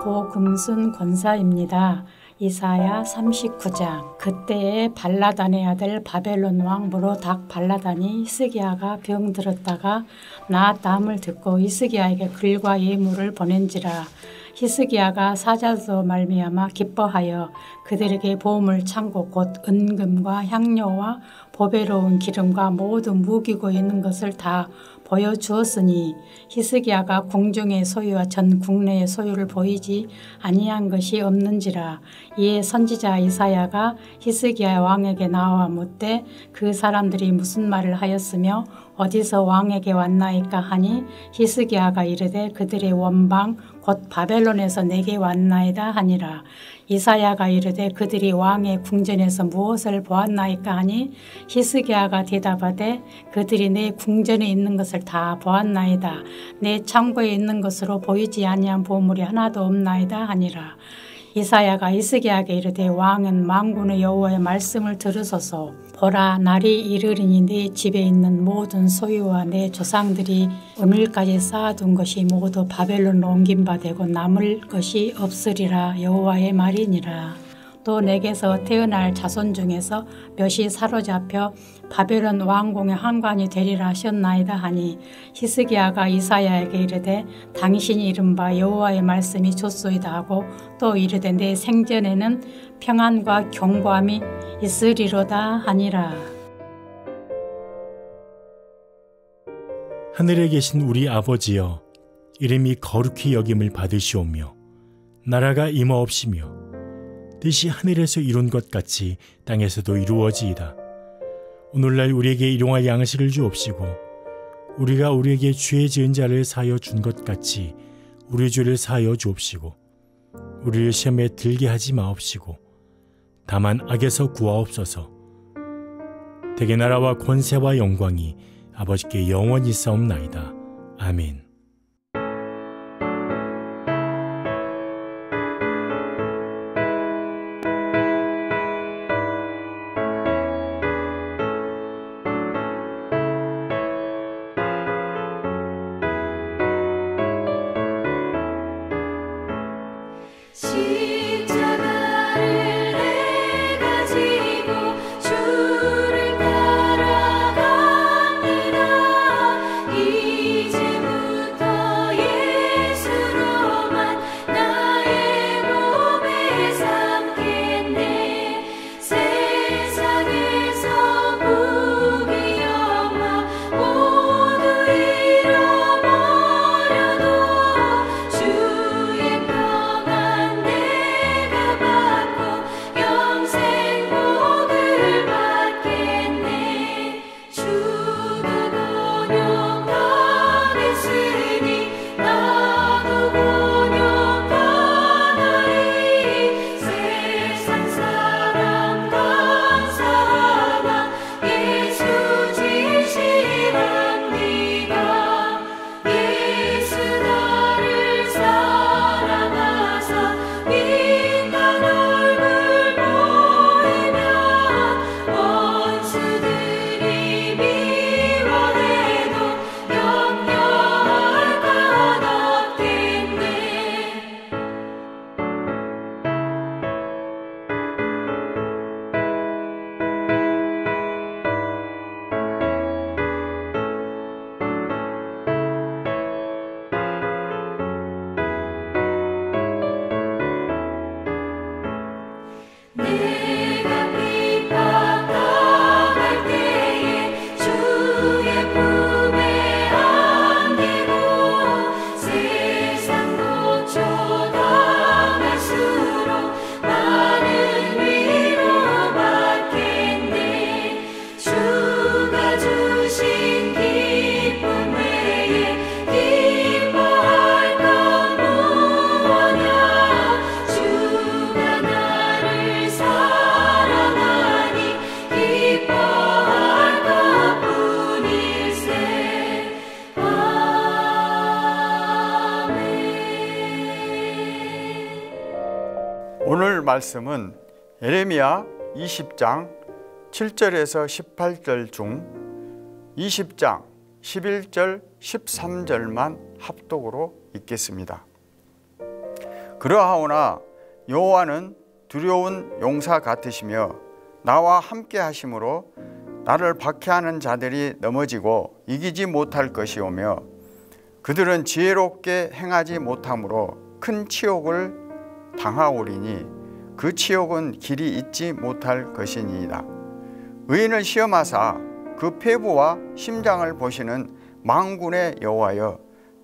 고금순 권사입니다. 이사야 39장. 그때에 발라단의 아들 바벨론 왕 무로닥 발라단이 히스기야가 병들었다가 나았다함을 듣고 히스기야에게 글과 예물을 보낸지라. 히스기야가 사자도 말미암아 기뻐하여 그들에게 보물 창고 곧 은금과 향료와 보배로운 기름과 모든 무기고 있는 것을 다 보여주었으니 히스기야가 궁중의 소유와 전 국내의 소유를 보이지 아니한 것이 없는지라. 이에 선지자 이사야가 히스기야 왕에게 나와 묻되 그 사람들이 무슨 말을 하였으며 어디서 왕에게 왔나이까 하니 히스기야가 이르되 그들의 원방 곧 바벨론에서 내게 왔나이다 하니라. 이사야가 이르되 그들이 왕의 궁전에서 무엇을 보았나이까 하니 히스기야가 대답하되 그들이 내 궁전에 있는 것을 다 보았나이다. 내 창고에 있는 것으로 보이지 아니한 보물이 하나도 없나이다 하니라. 이사야가 히스기야에게 이르되 왕은 만군의 여호와의 말씀을 들으소서. 보라, 날이 이르리니 내 집에 있는 모든 소유와 내 조상들이 오늘까지 쌓아둔 것이 모두 바벨론으로 옮긴 바 되고 남을 것이 없으리라. 여호와의 말이니라. 또 내게서 태어날 자손 중에서 몇이 사로잡혀 바벨론 왕궁의 한관이 되리라 하셨나이다 하니 히스기야가 이사야에게 이르되 당신이 이른바 여호와의 말씀이 좋소이다 하고 또 이르되 내 생전에는 평안과 경고함이 있으리로다 하니라. 하늘에 계신 우리 아버지여, 이름이 거룩히 여김을 받으시오며 나라가 임하옵시며 뜻이 하늘에서 이룬 것 같이 땅에서도 이루어지이다. 오늘날 우리에게 일용할 양식을 주옵시고 우리가 우리에게 죄 지은 자를 사하여 준 것 같이 우리 죄를 사하여 주옵시고 우리를 시험에 들게 하지 마옵시고 다만 악에서 구하옵소서. 대개 나라와 권세와 영광이 아버지께 영원히 있사옵나이다. 아멘. 오늘 말씀은 예레미야 20장 7절에서 18절 중 20장 11절 13절만 합독으로 읽겠습니다. 그러하오나 여호와는 두려운 용사 같으시며 나와 함께 하심으로 나를 박해하는 자들이 넘어지고 이기지 못할 것이오며 그들은 지혜롭게 행하지 못함으로 큰 치욕을 당하오리니 그 치욕은 길이 잊지 못할 것이니이다. 의인을 시험하사 그 폐부와 심장을 보시는 만군의 여호와여,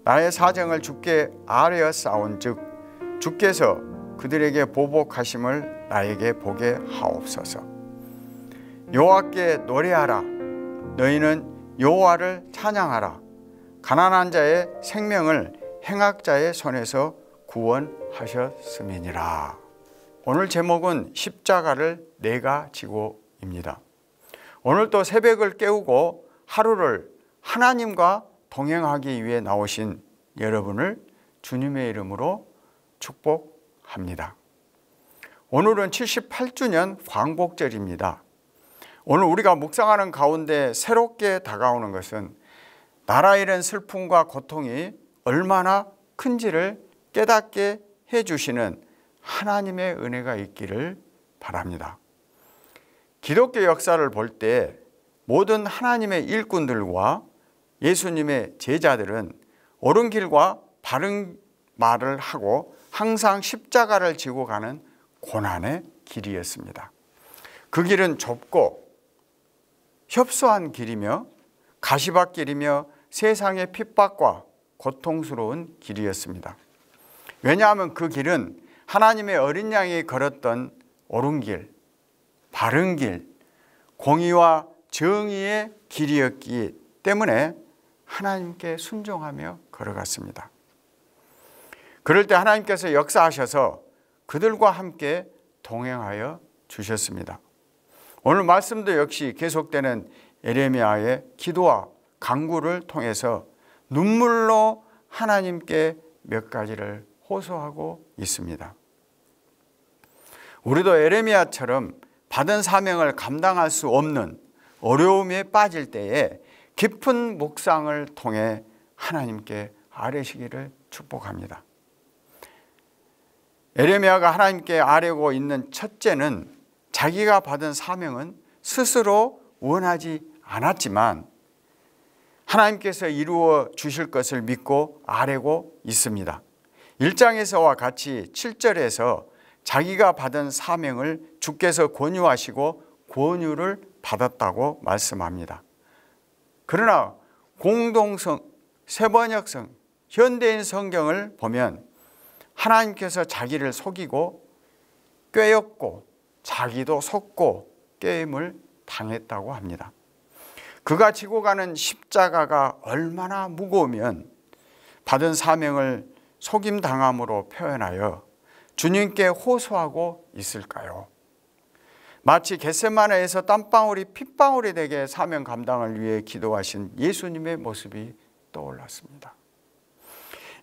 나의 사정을 주께 아뢰어 싸운즉 주께서 그들에게 보복하심을 나에게 보게 하옵소서. 여호와께 노래하라. 너희는 여호와를 찬양하라. 가난한 자의 생명을 행악자의 손에서 구원하셨음이니라. 오늘 제목은 십자가를 내가 지고입니다. 오늘 또 새벽을 깨우고 하루를 하나님과 동행하기 위해 나오신 여러분을 주님의 이름으로 축복합니다. 오늘은 78주년 광복절입니다. 오늘 우리가 묵상하는 가운데 새롭게 다가오는 것은 나라 잃은 슬픔과 고통이 얼마나 큰지를 깨닫게 해주시는 하나님의 은혜가 있기를 바랍니다. 기독교 역사를 볼 때 모든 하나님의 일꾼들과 예수님의 제자들은 옳은 길과 바른 말을 하고 항상 십자가를 지고 가는 고난의 길이었습니다. 그 길은 좁고 협소한 길이며 가시밭길이며 세상의 핍박과 고통스러운 길이었습니다. 왜냐하면 그 길은 하나님의 어린 양이 걸었던 옳은 길, 바른 길, 공의와 정의의 길이었기 때문에 하나님께 순종하며 걸어갔습니다. 그럴 때 하나님께서 역사하셔서 그들과 함께 동행하여 주셨습니다. 오늘 말씀도 역시 계속되는 예레미야의 기도와 간구를 통해서 눈물로 하나님께 몇 가지를 호소하고 있습니다. 우리도 예레미야처럼 받은 사명을 감당할 수 없는 어려움에 빠질 때에 깊은 묵상을 통해 하나님께 아뢰시기를 축복합니다. 예레미야가 하나님께 아뢰고 있는 첫째는 자기가 받은 사명은 스스로 원하지 않았지만 하나님께서 이루어 주실 것을 믿고 아뢰고 있습니다. 1장에서와 같이 7절에서 자기가 받은 사명을 주께서 권유하시고 권유를 받았다고 말씀합니다. 그러나 공동성, 세번역성, 현대인 성경을 보면 하나님께서 자기를 속이고 꾀였고 자기도 속고 꾀임을 당했다고 합니다. 그가 지고 가는 십자가가 얼마나 무거우면 받은 사명을 속임당함으로 표현하여 주님께 호소하고 있을까요? 마치 겟세마네에서 땀방울이 핏방울이 되게 사명 감당을 위해 기도하신 예수님의 모습이 떠올랐습니다.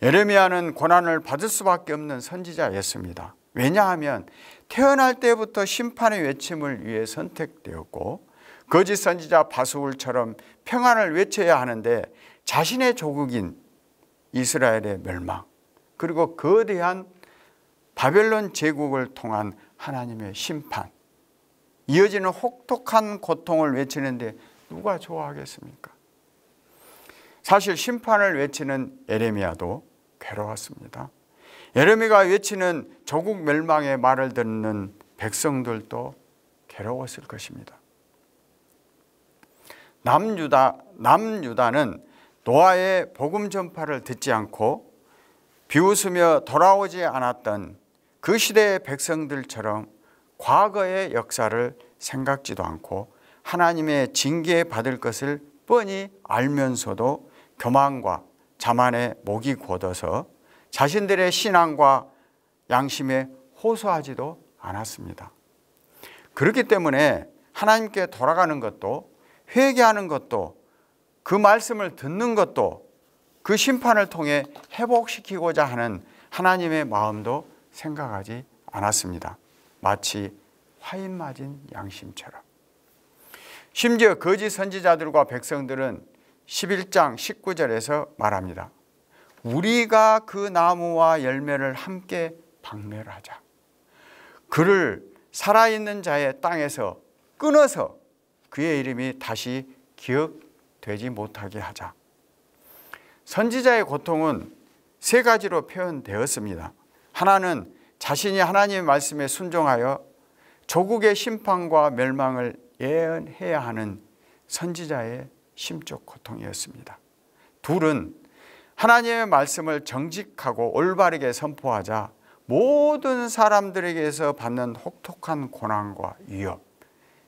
예레미야는 고난을 받을 수밖에 없는 선지자였습니다. 왜냐하면 태어날 때부터 심판의 외침을 위해 선택되었고 거짓 선지자 바수울처럼 평안을 외쳐야 하는데 자신의 조국인 이스라엘의 멸망 그리고 거대한 바벨론 제국을 통한 하나님의 심판, 이어지는 혹독한 고통을 외치는데 누가 좋아하겠습니까? 사실 심판을 외치는 예레미야도 괴로웠습니다. 예레미야가 외치는 조국 멸망의 말을 듣는 백성들도 괴로웠을 것입니다. 남유다는 노아의 복음 전파를 듣지 않고 비웃으며 돌아오지 않았던 그 시대의 백성들처럼 과거의 역사를 생각지도 않고 하나님의 징계 받을 것을 뻔히 알면서도 교만과 자만에 목이 곧어서 자신들의 신앙과 양심에 호소하지도 않았습니다. 그렇기 때문에 하나님께 돌아가는 것도 회개하는 것도 그 말씀을 듣는 것도 그 심판을 통해 회복시키고자 하는 하나님의 마음도 생각하지 않았습니다. 마치 화인 맞은 양심처럼. 심지어 거짓 선지자들과 백성들은 11장 19절에서 말합니다. 우리가 그 나무와 열매를 함께 박멸하자. 그를 살아있는 자의 땅에서 끊어서 그의 이름이 다시 기억되지 못하게 하자. 선지자의 고통은 세 가지로 표현되었습니다. 하나는 자신이 하나님의 말씀에 순종하여 조국의 심판과 멸망을 예언해야 하는 선지자의 심적 고통이었습니다. 둘은 하나님의 말씀을 정직하고 올바르게 선포하자 모든 사람들에게서 받는 혹독한 고난과 위협,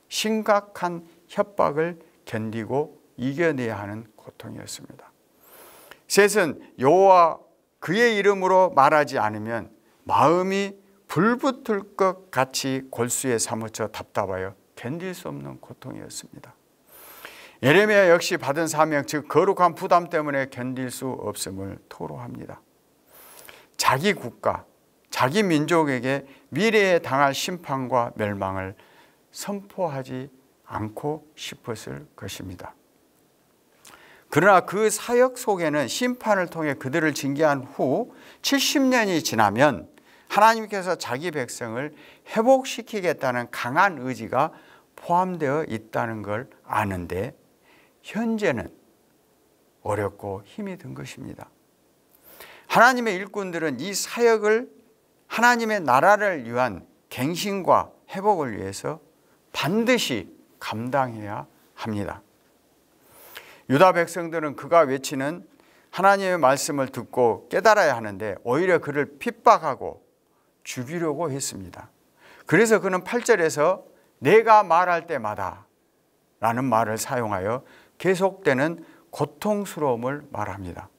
심각한 협박을 견디고 이겨내야 하는 고통이었습니다. 셋은 여호와 그의 이름으로 말하지 않으면 마음이 불붙을 것 같이 골수에 사무쳐 답답하여 견딜 수 없는 고통이었습니다. 예레미야 역시 받은 사명, 즉 거룩한 부담 때문에 견딜 수 없음을 토로합니다. 자기 국가, 자기 민족에게 미래에 당할 심판과 멸망을 선포하지 않고 싶었을 것입니다. 그러나 그 사역 속에는 심판을 통해 그들을 징계한 후 70년이 지나면 하나님께서 자기 백성을 회복시키겠다는 강한 의지가 포함되어 있다는 걸 아는데 현재는 어렵고 힘이 든 것입니다. 하나님의 일꾼들은 이 사역을 하나님의 나라를 위한 갱신과 회복을 위해서 반드시 감당해야 합니다. 유다 백성들은 그가 외치는 하나님의 말씀을 듣고 깨달아야 하는데 오히려 그를 핍박하고 죽이려고 했습니다. 그래서 그는 8절에서 내가 말할 때마다 라는 말을 사용하여 계속되는 고통스러움을 말합니다.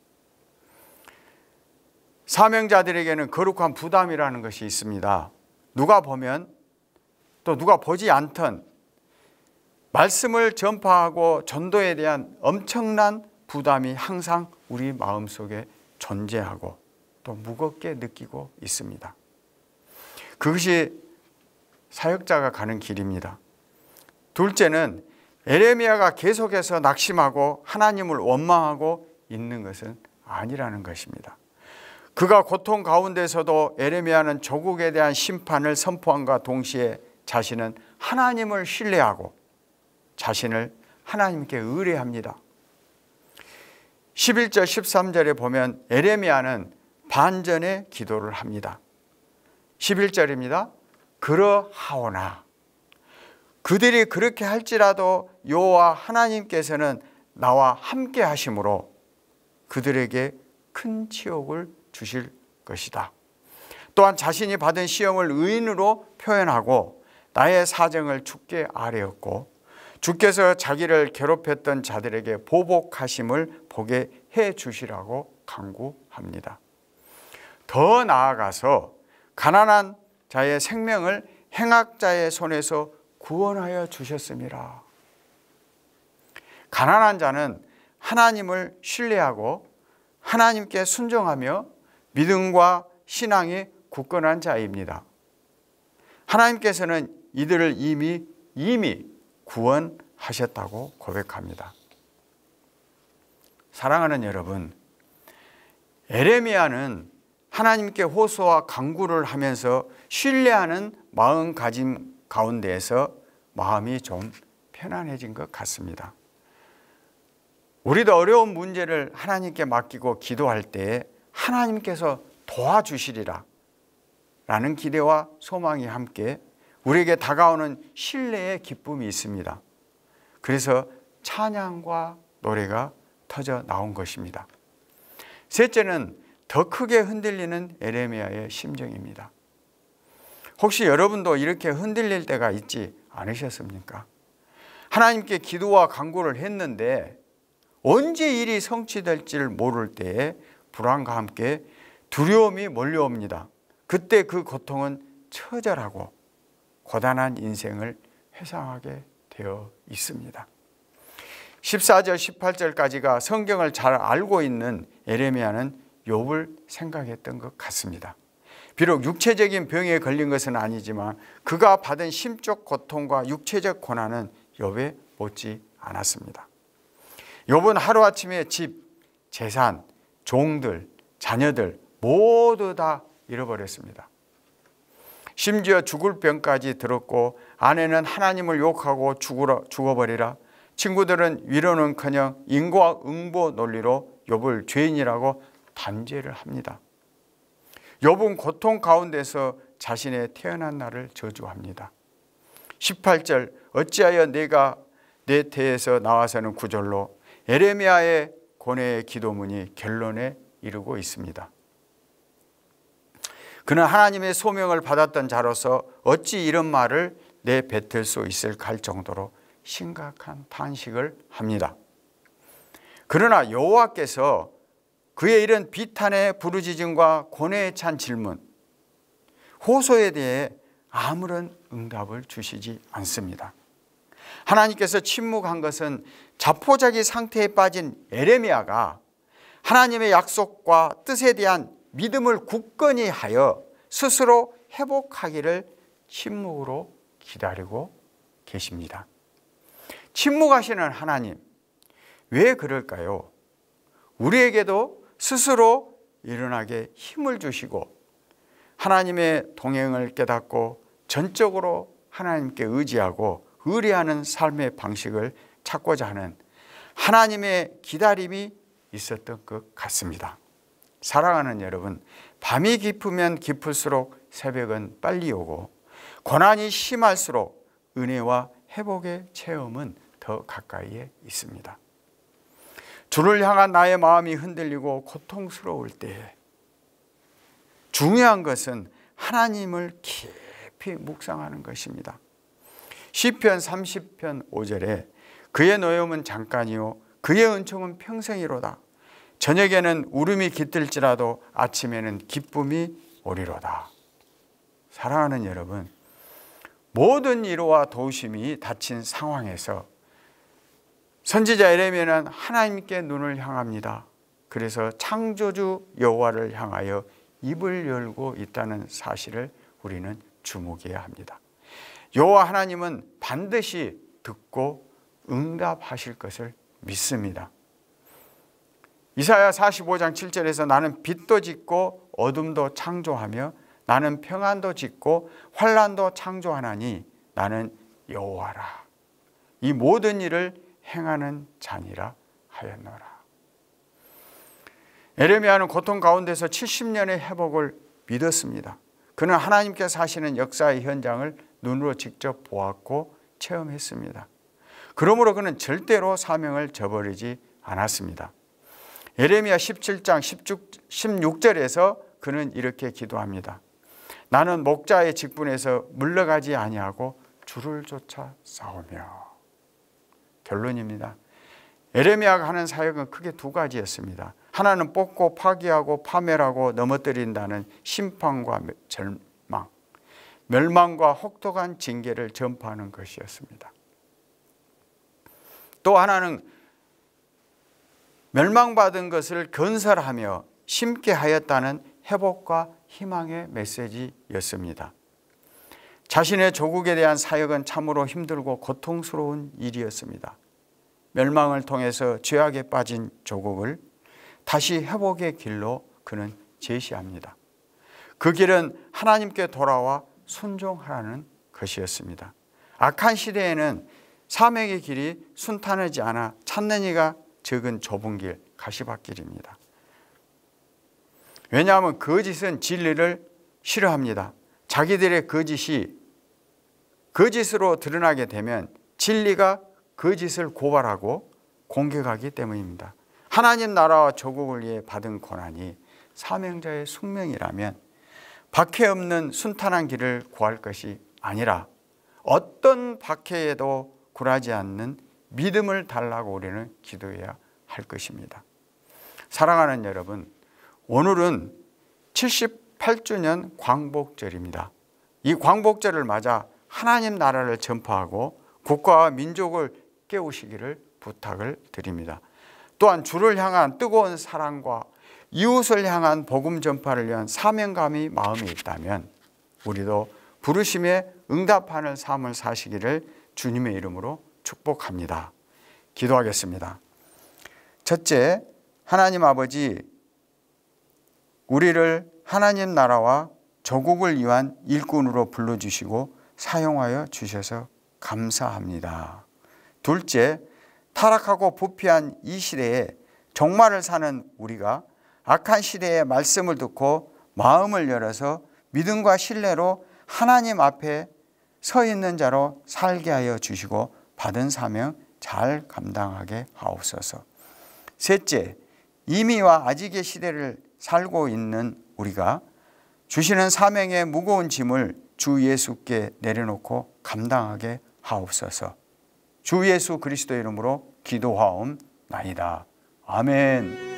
사명자들에게는 거룩한 부담이라는 것이 있습니다. 누가 보면 또 누가 보지 않던 말씀을 전파하고 전도에 대한 엄청난 부담이 항상 우리 마음속에 존재하고 또 무겁게 느끼고 있습니다. 그것이 사역자가 가는 길입니다. 둘째는 예레미야가 계속해서 낙심하고 하나님을 원망하고 있는 것은 아니라는 것입니다. 그가 고통 가운데서도 예레미야는 조국에 대한 심판을 선포함과 동시에 자신은 하나님을 신뢰하고 자신을 하나님께 의뢰합니다. 11절 13절에 보면 예레미야는 반전의 기도를 합니다. 11절입니다. 그러하오나 그들이 그렇게 할지라도 여호와 하나님께서는 나와 함께 하심으로 그들에게 큰 치욕을 주실 것이다. 또한 자신이 받은 시험을 의인으로 표현하고 나의 사정을 주께 아뢰었고 주께서 자기를 괴롭혔던 자들에게 보복하심을 보게 해 주시라고 간구합니다. 더 나아가서 가난한 자의 생명을 행악자의 손에서 구원하여 주셨음이라. 가난한 자는 하나님을 신뢰하고 하나님께 순종하며 믿음과 신앙이 굳건한 자입니다. 하나님께서는 이들을 이미 구원하셨다고 고백합니다. 사랑하는 여러분, 예레미야는 하나님께 호소와 간구를 하면서 신뢰하는 마음가짐 가운데에서 마음이 좀 편안해진 것 같습니다. 우리도 어려운 문제를 하나님께 맡기고 기도할 때에 하나님께서 도와주시리라 라는 기대와 소망이 함께 우리에게 다가오는 신뢰의 기쁨이 있습니다. 그래서 찬양과 노래가 터져 나온 것입니다. 셋째는 더 크게 흔들리는 예레미야의 심정입니다. 혹시 여러분도 이렇게 흔들릴 때가 있지 않으셨습니까? 하나님께 기도와 간구를 했는데 언제 일이 성취될지를 모를 때에 불안과 함께 두려움이 몰려옵니다. 그때 그 고통은 처절하고 고단한 인생을 회상하게 되어 있습니다. 14절 18절까지가 성경을 잘 알고 있는 예레미야는 욥을 생각했던 것 같습니다. 비록 육체적인 병에 걸린 것은 아니지만 그가 받은 심적 고통과 육체적 고난은 욥에 못지 않았습니다. 욥은 하루아침에 집, 재산, 종들, 자녀들 모두 다 잃어버렸습니다. 심지어 죽을 병까지 들었고 아내는 하나님을 욕하고 죽어버리라. 친구들은 위로는커녕 인과응보 논리로 욥을 죄인이라고 단죄를 합니다. 욥은 고통 가운데서 자신의 태어난 날을 저주합니다. 18절 어찌하여 내가 내 태에서 나와서는 구절로 에레미야의 고뇌의 기도문이 결론에 이르고 있습니다. 그는 하나님의 소명을 받았던 자로서 어찌 이런 말을 내뱉을 수 있을까 할 정도로 심각한 탄식을 합니다. 그러나 여호와께서 그의 이런 비탄의 부르짖음과 고뇌에 찬 질문, 호소에 대해 아무런 응답을 주시지 않습니다. 하나님께서 침묵한 것은 자포자기 상태에 빠진 에레미야가 하나님의 약속과 뜻에 대한 믿음을 굳건히 하여 스스로 회복하기를 침묵으로 기다리고 계십니다. 침묵하시는 하나님, 왜 그럴까요? 우리에게도 스스로 일어나게 힘을 주시고 하나님의 동행을 깨닫고 전적으로 하나님께 의지하고 의뢰하는 삶의 방식을 찾고자 하는 하나님의 기다림이 있었던 것 같습니다. 사랑하는 여러분, 밤이 깊으면 깊을수록 새벽은 빨리 오고 고난이 심할수록 은혜와 회복의 체험은 더 가까이에 있습니다. 주를 향한 나의 마음이 흔들리고 고통스러울 때 중요한 것은 하나님을 깊이 묵상하는 것입니다. 시편 30편 5절에 그의 노염은 잠깐이요 그의 은총은 평생이로다. 저녁에는 울음이 깃들지라도 아침에는 기쁨이 오리로다. 사랑하는 여러분, 모든 위로와 도우심이 닫힌 상황에서 선지자 에레미야는 하나님께 눈을 향합니다. 그래서 창조주 여호와를 향하여 입을 열고 있다는 사실을 우리는 주목해야 합니다. 여호와 하나님은 반드시 듣고 응답하실 것을 믿습니다. 이사야 45장 7절에서 나는 빛도 짓고 어둠도 창조하며 나는 평안도 짓고 환난도 창조하나니 나는 여호와라. 이 모든 일을 행하는 자니라 하였노라. 에레미야는 고통 가운데서 70년의 회복을 믿었습니다. 그는 하나님께서 하시는 역사의 현장을 눈으로 직접 보았고 체험했습니다. 그러므로 그는 절대로 사명을 저버리지 않았습니다. 에레미야 17장 16절에서 그는 이렇게 기도합니다. 나는 목자의 직분에서 물러가지 아니하고 주를 쫓아 싸우며. 결론입니다. 에레미야가 하는 사역은 크게 두 가지였습니다. 하나는 뽑고 파괴하고 파멸하고 넘어뜨린다는 심판과 절망, 멸망과 혹독한 징계를 전파하는 것이었습니다. 또 하나는 멸망받은 것을 건설하며 심게 하였다는 회복과 희망의 메시지였습니다. 자신의 조국에 대한 사역은 참으로 힘들고 고통스러운 일이었습니다. 멸망을 통해서 죄악에 빠진 조국을 다시 회복의 길로 그는 제시합니다. 그 길은 하나님께 돌아와 순종하라는 것이었습니다. 악한 시대에는 사명의 길이 순탄하지 않아 찾는 이가 적은 좁은 길, 가시밭길입니다. 왜냐하면 거짓은 진리를 싫어합니다. 자기들의 거짓이 거짓으로 드러나게 되면 진리가 거짓을 고발하고 공격하기 때문입니다. 하나님 나라와 조국을 위해 받은 고난이 사명자의 숙명이라면 박해 없는 순탄한 길을 구할 것이 아니라 어떤 박해에도 굴하지 않는 믿음을 달라고 우리는 기도해야 할 것입니다. 사랑하는 여러분, 오늘은 78주년 광복절입니다. 이 광복절을 맞아 하나님 나라를 전파하고 국가와 민족을 깨우시기를 부탁을 드립니다. 또한 주를 향한 뜨거운 사랑과 이웃을 향한 복음 전파를 위한 사명감이 마음에 있다면 우리도 부르심에 응답하는 삶을 사시기를 주님의 이름으로 축복합니다. 기도하겠습니다. 첫째, 하나님 아버지, 우리를 하나님 나라와 조국을 위한 일꾼으로 불러주시고 사용하여 주셔서 감사합니다. 둘째, 타락하고 부패한 이 시대에 종말을 사는 우리가 악한 시대의 말씀을 듣고 마음을 열어서 믿음과 신뢰로 하나님 앞에 서 있는 자로 살게 하여 주시고 받은 사명 잘 감당하게 하옵소서. 셋째, 이미와 아직의 시대를 살고 있는 우리가 주시는 사명의 무거운 짐을 주 예수께 내려놓고 감당하게 하옵소서. 주 예수 그리스도 이름으로 기도하옵나이다. 아멘.